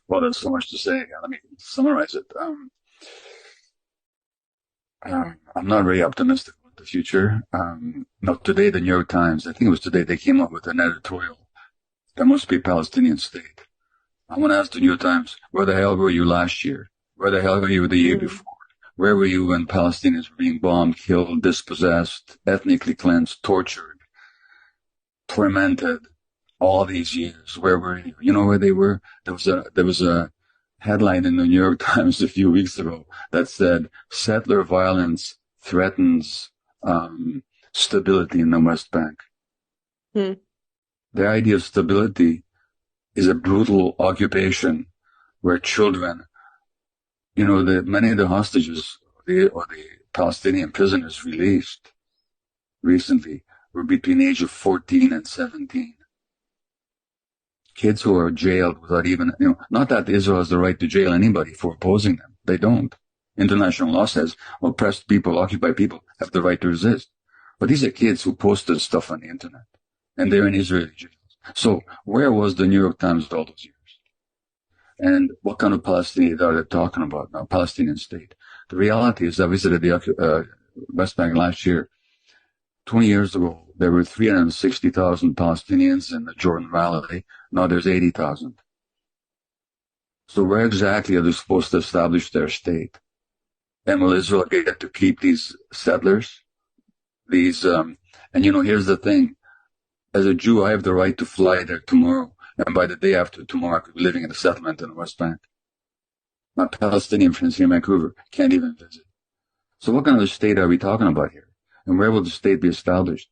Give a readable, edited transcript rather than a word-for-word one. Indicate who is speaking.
Speaker 1: Well, there's so much to say. Let me summarize it. I'm not very optimistic about the future. No, today, the New York Times, I think it was today, they came up with an editorial. There must be a Palestinian state. I want to ask the New York Times, where the hell were you last year? Where the hell were you the year before? Where were you when Palestinians were being bombed, killed, dispossessed, ethnically cleansed, tortured, tormented all these years? Where were you? You know where they were? There was a headline in the New York Times a few weeks ago that said, settler violence threatens stability in the West Bank. The idea of stability is a brutal occupation where children, many of the hostages or the Palestinian prisoners released recently were between the age of 14 and 17. Kids who are jailed without even, not that Israel has the right to jail anybody for opposing them. They don't. International law says oppressed people, occupied people have the right to resist. But these are kids who posted stuff on the internet, and they're in Israeli jails. So where was the New York Times all those years? And what kind of Palestinians are they talking about now? Palestinian state. The reality is I visited the West Bank last year. 20 years ago, there were 360,000 Palestinians in the Jordan Valley. Now there's 80,000. So where exactly are they supposed to establish their state? And will Israel get to keep these settlers? Here's the thing. As a Jew, I have the right to fly there tomorrow. And by the day after tomorrow, I could be living in a settlement in the West Bank. My Palestinian friends here in Vancouver can't even visit. So what kind of a state are we talking about here? And where will the state be established?